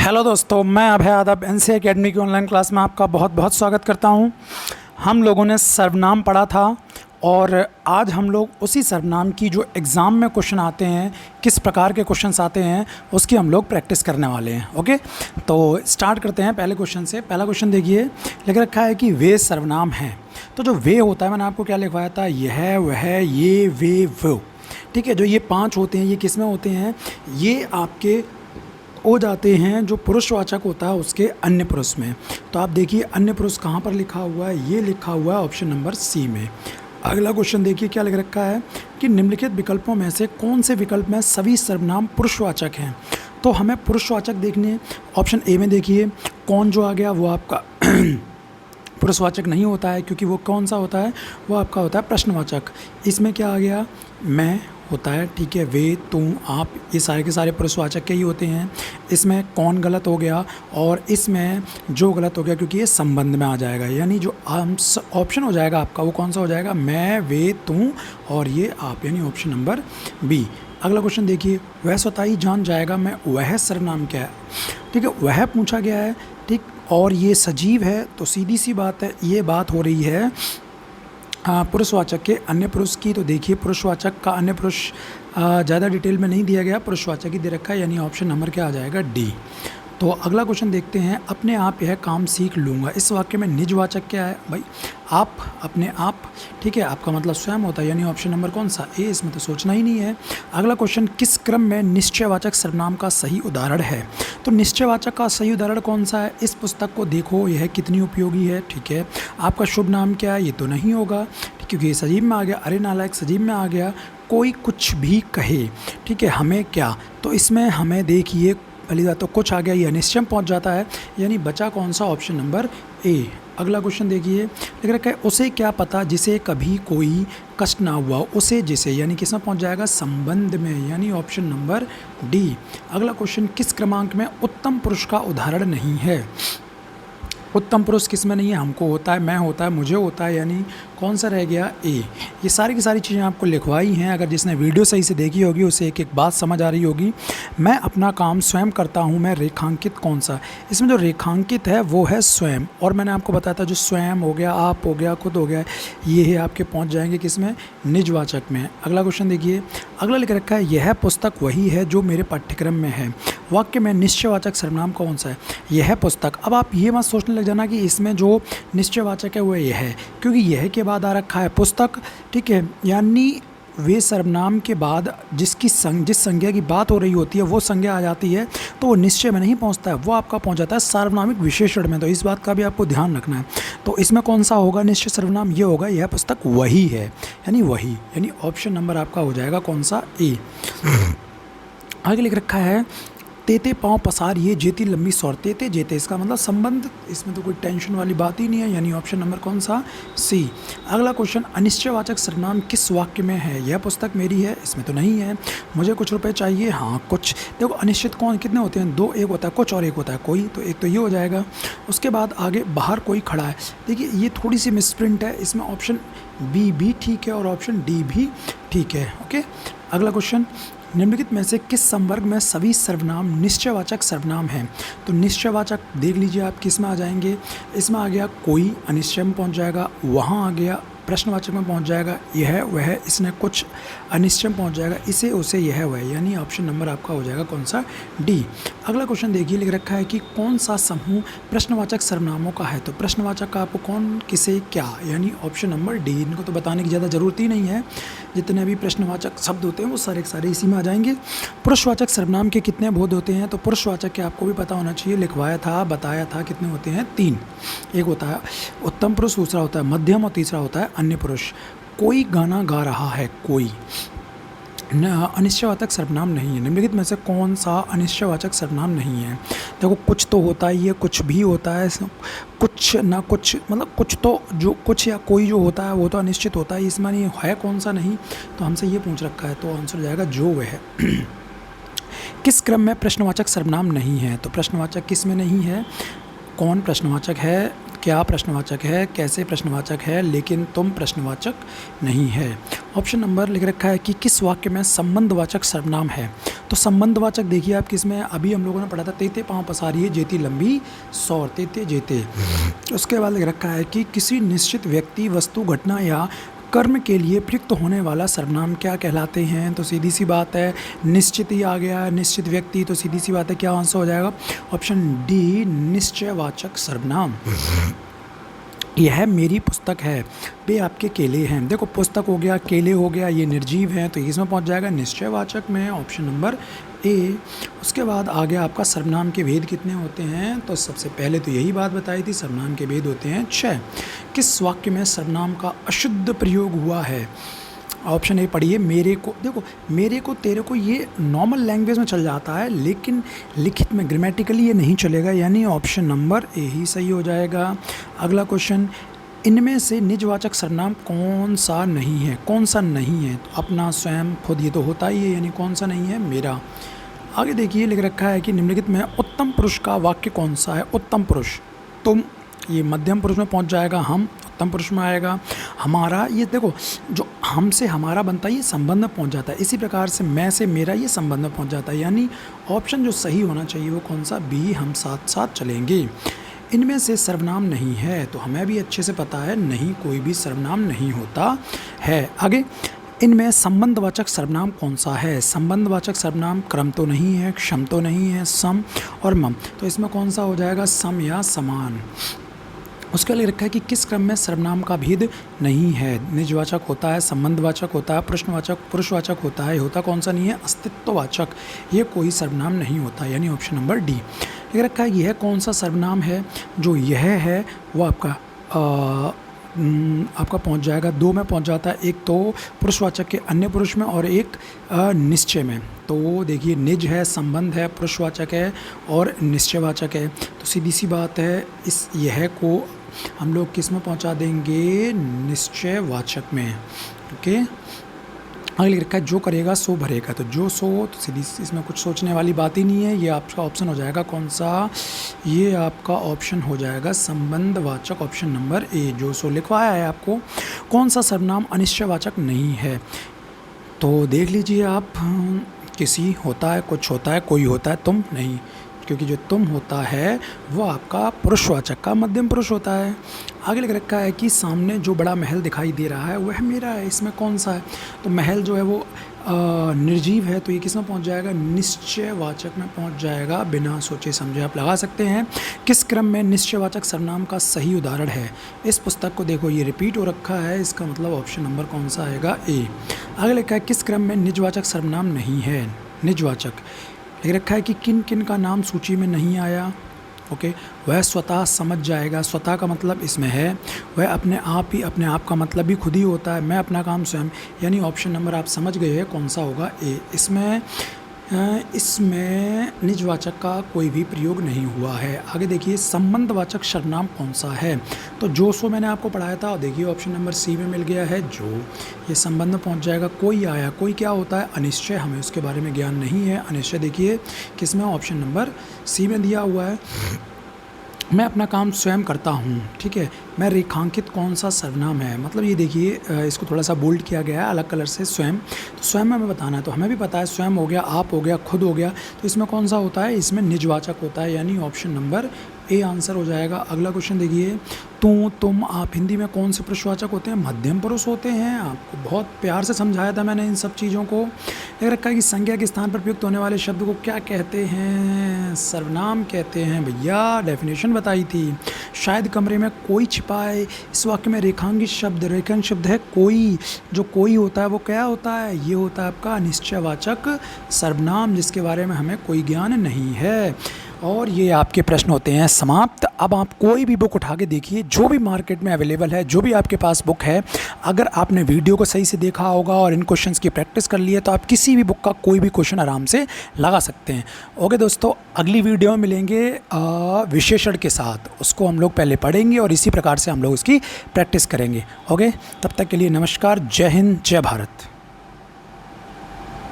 Hello दोस्तों, मैं अभय Yadav NC academy की ऑनलाइन क्लास में आपका बहुत बहुत स्वागत करता हूं। हम लोगों ने सर्वनाम पढ़ा था और आज हम लोग उसी सर्वनाम की जो एग्ज़ाम में क्वेश्चन आते हैं, किस प्रकार के क्वेश्चंस आते हैं, उसकी हम लोग प्रैक्टिस करने वाले हैं। ओके, तो स्टार्ट करते हैं पहले क्वेश्चन से। पहला क्वेश्चन देखिए, लिख रखा है कि वे सर्वनाम हैं। तो जो वे होता है, मैंने आपको क्या लिखवाया था, यह, वह, ये, वे, वो। ठीक है, जो ये 5 होते हैं, ये किस में होते हैं, ये आपके हो जाते हैं जो पुरुषवाचक होता है उसके अन्य पुरुष में। तो आप देखिए अन्य पुरुष कहाँ पर लिखा हुआ है, ये लिखा हुआ है ऑप्शन नंबर सी में। अगला क्वेश्चन देखिए क्या लिख रखा है कि निम्नलिखित विकल्पों में से कौन से विकल्प में सभी सर्वनाम पुरुषवाचक हैं। तो हमें पुरुषवाचक देखने, ऑप्शन ए में देखिए कौन जो आ गया वो आपका पुरुषवाचक नहीं होता है, क्योंकि वो कौन सा होता है, वो आपका होता है प्रश्नवाचक। इसमें क्या आ गया, मैं होता है, ठीक है, वे, तुम, आप, ये सारे के सारे पुरुषवाचक के ही होते हैं। इसमें कौन गलत हो गया और इसमें जो गलत हो गया, क्योंकि ये संबंध में आ जाएगा, यानी जो ऑप्शन हो जाएगा आपका वो कौन सा हो जाएगा, मैं, वे, तुम और ये आप, यानी ऑप्शन नंबर बी। अगला क्वेश्चन देखिए, वह स्वतः ही जान जाएगा मैं वह सर्वनाम क्या है। ठीक है, वह पूछा गया है, ठीक, और ये सजीव है, तो सीधी सी बात है, ये बात हो रही है पुरुषवाचक के अन्य पुरुष की। तो देखिए पुरुषवाचक का अन्य पुरुष ज़्यादा डिटेल में नहीं दिया गया, पुरुषवाचक ही दे रखा है, यानी ऑप्शन नंबर क्या आ जाएगा, डी। तो अगला क्वेश्चन देखते हैं, अपने आप यह काम सीख लूँगा। इस वाक्य में निजवाचक क्या है भाई, आप, अपने आप। ठीक है, आपका मतलब स्वयं होता है, यानी ऑप्शन नंबर कौन सा, ए। इसमें तो सोचना ही नहीं है। अगला क्वेश्चन, किस क्रम में निश्चयवाचक सर्वनाम का सही उदाहरण है। तो निश्चयवाचक का सही उदाहरण कौन सा है, इस पुस्तक को देखो, यह कितनी उपयोगी है। ठीक है, आपका शुभ नाम क्या है, ये तो नहीं होगा क्योंकि ये सजीव में आ गया, अरे नालायक सजीव में आ गया। कोई कुछ भी कहे, ठीक है, हमें क्या, तो इसमें हमें देखिए पहली बात तो कुछ आ गया, ये अनिश्चय में पहुंच जाता है, यानी बचा कौन सा, ऑप्शन नंबर ए। अगला क्वेश्चन देखिए, लिख रखा है उसे क्या पता जिसे कभी कोई कष्ट ना हुआ, उसे जिसे, यानी किस में पहुंच जाएगा, संबंध में, यानी ऑप्शन नंबर डी। अगला क्वेश्चन, किस क्रमांक में उत्तम पुरुष का उदाहरण नहीं है। उत्तम पुरुष किस में नहीं है, हमको होता है, मैं होता है, मुझे होता है, यानी कौन सा रह गया, ए। ये सारी की सारी चीज़ें आपको लिखवाई हैं, अगर जिसने वीडियो सही से देखी होगी उसे एक एक बात समझ आ रही होगी। मैं अपना काम स्वयं करता हूँ, मैं रेखांकित कौन सा, इसमें जो रेखांकित है वो है स्वयं, और मैंने आपको बताया था जो स्वयं हो गया, आप हो गया, खुद हो गया, ये है आपके पहुँच जाएंगे किस में, निजवाचक में। अगला क्वेश्चन देखिए, अगला लिख रखा है यह पुस्तक वही है जो मेरे पाठ्यक्रम में है। वाक्य में निश्चयवाचक सर्वनाम कौन सा है, यह पुस्तक। अब आप ये मत सोचने लग जाना कि इसमें जो निश्चयवाचक है वो यह है, क्योंकि यह के बाद आ रखा है पुस्तक। ठीक है, यानी वे सर्वनाम के बाद जिस संज्ञा की बात हो रही होती है वो संज्ञा आ जाती है, तो वो निश्चय में नहीं पहुंचता है, वो आपका पहुंच जाता है सार्वनामिक विशेषण में। तो इस बात का भी आपको ध्यान रखना है। तो इसमें कौन सा होगा निश्चय सर्वनाम, ये होगा यह पुस्तक वही है, यानी वही, यानी ऑप्शन नंबर आपका हो जाएगा कौन सा, ए। आगे लिख रखा है तेते पाँव पसार ये जेती लंबी सौर, तेते जेते, इसका मतलब संबंध, इसमें तो कोई टेंशन वाली बात ही नहीं है, यानी ऑप्शन नंबर कौन सा, सी। अगला क्वेश्चन, अनिश्चयवाचक सर्वनाम किस वाक्य में है, यह पुस्तक मेरी है, इसमें तो नहीं है। मुझे कुछ रुपए चाहिए, हाँ कुछ। देखो अनिश्चित कौन कितने होते हैं, दो, एक होता है कुछ और एक होता है कोई, तो एक तो ये हो जाएगा। उसके बाद आगे बाहर कोई खड़ा है, देखिए ये थोड़ी सी मिसप्रिंट है, इसमें ऑप्शन बी भी ठीक है और ऑप्शन डी भी ठीक है। ओके, अगला क्वेश्चन, निम्नलिखित में से किस संवर्ग में सभी सर्वनाम निश्चयवाचक सर्वनाम हैं। तो निश्चयवाचक देख लीजिए आप किस में आ जाएंगे, इसमें आ गया कोई, अनिश्चय में पहुंच जाएगा, वहाँ आ गया प्रश्नवाचक में पहुंच जाएगा, यह वह, इसने कुछ, अनिश्चय में पहुंच जाएगा, इसे उसे, यह वह, यानी ऑप्शन नंबर आपका हो जाएगा कौन सा, डी। अगला क्वेश्चन देखिए, लिख रखा है कि कौन सा समूह प्रश्नवाचक सर्वनामों का है। तो प्रश्नवाचक का आपको कौन, किसे, क्या, यानी ऑप्शन नंबर डी। इनको तो बताने की ज़्यादा ज़रूरत ही नहीं है, जितने भी प्रश्नवाचक शब्द होते हैं वो सारे के सारे इसी में आ जाएंगे। पुरुषवाचक सर्वनाम के कितने बोध होते हैं। तो पुरुषवाचक के आपको भी पता होना चाहिए, लिखवाया था, बताया था, कितने होते हैं, 3। एक होता है उत्तम पुरुष, दूसरा होता है मध्यम और तीसरा होता है अन्य पुरुष। कोई गाना गा रहा है, कोई अनिश्चयवाचक सर्वनाम नहीं है। निम्नलिखित में से कौन सा अनिश्चयवाचक सर्वनाम नहीं है। देखो कुछ तो होता ही है, कुछ भी होता है, कुछ ना कुछ, मतलब कुछ तो, जो कुछ या कोई जो होता है वो तो अनिश्चित होता है, इसमें नहीं है कौन सा नहीं, तो हमसे ये पूछ रखा है, तो आंसर हो जाएगा जो वह है। किस क्रम में प्रश्नवाचक सर्वनाम नहीं है। तो प्रश्नवाचक किस में नहीं है, कौन प्रश्नवाचक है, क्या प्रश्नवाचक है, कैसे प्रश्नवाचक है, लेकिन तुम प्रश्नवाचक नहीं है। ऑप्शन नंबर लिख रखा है कि किस वाक्य में संबंधवाचक सर्वनाम है। तो संबंधवाचक देखिए आप किस में, अभी हम लोगों ने पढ़ा था तेते पाँव पसारिए जेती लंबी सौर, तेते जेते। उसके बाद लिख रखा है कि किसी निश्चित व्यक्ति, वस्तु, घटना या कर्म के लिए प्रयुक्त होने वाला सर्वनाम क्या कहलाते हैं। तो सीधी सी बात है निश्चित ही आ गया, निश्चित व्यक्ति, तो सीधी सी बात है क्या आंसर हो जाएगा, ऑप्शन डी निश्चयवाचक सर्वनाम। यह मेरी पुस्तक है, वे आपके केले हैं। देखो पुस्तक हो गया, केले हो गया, ये निर्जीव हैं, तो इसमें पहुंच जाएगा निश्चयवाचक में, ऑप्शन नंबर ए। उसके बाद आ गया आपका सर्वनाम के भेद कितने होते हैं। तो सबसे पहले तो यही बात बताई थी, सर्वनाम के भेद होते हैं 6। किस वाक्य में सर्वनाम का अशुद्ध प्रयोग हुआ है। ऑप्शन ए पढ़िए, मेरे को। देखो मेरे को, तेरे को, ये नॉर्मल लैंग्वेज में चल जाता है, लेकिन लिखित में ग्रामेटिकली ये नहीं चलेगा, यानी ऑप्शन नंबर ए ही सही हो जाएगा। अगला क्वेश्चन, इनमें से निजवाचक सर्वनाम कौन सा नहीं है। कौन सा नहीं है, तो अपना, स्वयं, खुद, ये तो होता ही है, यानी कौन सा नहीं है, मेरा। आगे देखिए लिख रखा है कि निम्नलिखित में उत्तम पुरुष का वाक्य कौन सा है। उत्तम पुरुष, तुम, ये मध्यम पुरुष में पहुंच जाएगा, हम उत्तम पुरुष में आएगा। हमारा, ये देखो जो हम से हमारा बनता है ये संबंध में पहुंच जाता है। इसी प्रकार से मैं से मेरा ये संबंध में पहुंच जाता है, यानी ऑप्शन जो सही होना चाहिए वो कौन सा, बी। हम साथ साथ चलेंगे। इनमें से सर्वनाम नहीं है, तो हमें भी अच्छे से पता है नहीं, कोई भी सर्वनाम नहीं होता है। आगे, इनमें संबंधवाचक सर्वनाम कौन सा है। संबंधवाचक सर्वनाम क्रम तो नहीं है, क्षम तो नहीं है, सम और मम, तो इसमें कौन सा हो जाएगा, सम या समान। उसके लिए रखा है कि किस क्रम में सर्वनाम का भेद नहीं है। निजवाचक होता है, संबंधवाचक होता है, प्रश्नवाचक, पुरुषवाचक होता है, होता कौन सा नहीं है, अस्तित्ववाचक, ये कोई सर्वनाम नहीं होता, यानी ऑप्शन नंबर डी। ये रखा है यह कौन सा सर्वनाम है, जो यह है वो आपका पहुंच जाएगा, 2 में पहुंच जाता है, एक तो पुरुषवाचक के अन्य पुरुष में और एक निश्चय में। तो देखिए निज है, संबंध है, पुरुषवाचक है और निश्चयवाचक है, तो सीधी सी बात है इस यह को हम लोग किस में पहुंचा देंगे, निश्चयवाचक में। ओके, आगे लिखा है जो करेगा सो भरेगा, तो जो सो, तो सीधी, इसमें कुछ सोचने वाली बात ही नहीं है, ये आपका ऑप्शन हो जाएगा कौन सा, ये आपका ऑप्शन हो जाएगा संबंधवाचक, ऑप्शन नंबर ए। जो सो लिखवाया है आपको। कौन सा सर्वनाम अनिश्चयवाचक नहीं है, तो देख लीजिए आप, किसी होता है, कुछ होता है, कोई होता है, तुम नहीं, क्योंकि जो तुम होता है वो आपका पुरुषवाचक का मध्यम पुरुष होता है। आगे लिख रखा है कि सामने जो बड़ा महल दिखाई दे रहा है वह मेरा है, इसमें कौन सा है, तो महल जो है वो निर्जीव है, तो ये किस में पहुंच जाएगा, निश्चयवाचक में पहुंच जाएगा, बिना सोचे समझे आप लगा सकते हैं। किस क्रम में निश्चयवाचक सर्वनाम का सही उदाहरण है। इस पुस्तक को देखो ये रिपीट हो रखा है, इसका मतलब ऑप्शन नंबर कौन सा आएगा, ए। आगे लिखा है किस क्रम में निजवाचक सर्वनाम नहीं है। निजवाचक लिख रखा है कि किन किन का नाम सूची में नहीं आया। ओके, वह स्वतः समझ जाएगा, स्वतः का मतलब इसमें है वह अपने आप ही, अपने आप का मतलब भी खुद ही होता है, मैं अपना काम स्वयं, यानी ऑप्शन नंबर आप समझ गए हैं कौन सा होगा, ए। इसमें निजवाचक का कोई भी प्रयोग नहीं हुआ है। आगे देखिए संबंधवाचक सर्वनाम कौन सा है, तो जो सो मैंने आपको पढ़ाया था, देखिए ऑप्शन नंबर सी में मिल गया है जो, ये संबंध में पहुंच जाएगा। कोई आया, कोई क्या होता है, अनिश्चय, हमें उसके बारे में ज्ञान नहीं है। अनिश्चय देखिए किस में, ऑप्शन नंबर सी में दिया हुआ है। मैं अपना काम स्वयं करता हूँ, ठीक है। मैं रेखांकित कौन सा सर्वनाम है, मतलब ये देखिए इसको थोड़ा सा बोल्ड किया गया है अलग कलर से, स्वयं, तो स्वयं में हमें बताना है, तो हमें भी पता है स्वयं हो गया, आप हो गया, खुद हो गया, तो इसमें कौन सा होता है, इसमें निजवाचक होता है, यानी ऑप्शन नंबर ए आंसर हो जाएगा। अगला क्वेश्चन देखिए, तू, तुम, आप हिंदी में कौन से पुरुषवाचक होते हैं, मध्यम पुरुष होते हैं। आपको बहुत प्यार से समझाया था मैंने इन सब चीज़ों को। लिख रखा है कि संज्ञा के स्थान पर प्रयुक्त होने वाले शब्द को क्या कहते हैं, सर्वनाम कहते हैं। भैया डेफिनेशन बताई थी, शायद कमरे में कोई छिपा है, इस वाक्य में रेखांकित शब्द है कोई, जो कोई होता है वो क्या होता है, ये होता है आपका निश्चयवाचक सर्वनाम, जिसके बारे में हमें कोई ज्ञान नहीं है। और ये आपके प्रश्न होते हैं समाप्त। अब आप कोई भी बुक उठा के देखिए, जो भी मार्केट में अवेलेबल है, जो भी आपके पास बुक है, अगर आपने वीडियो को सही से देखा होगा और इन क्वेश्चंस की प्रैक्टिस कर ली है, तो आप किसी भी बुक का कोई भी क्वेश्चन आराम से लगा सकते हैं। ओके दोस्तों, अगली वीडियो में मिलेंगे विशेषण के साथ, उसको हम लोग पहले पढ़ेंगे और इसी प्रकार से हम लोग उसकी प्रैक्टिस करेंगे। ओके, तब तक के लिए नमस्कार, जय हिंद, जय भारत।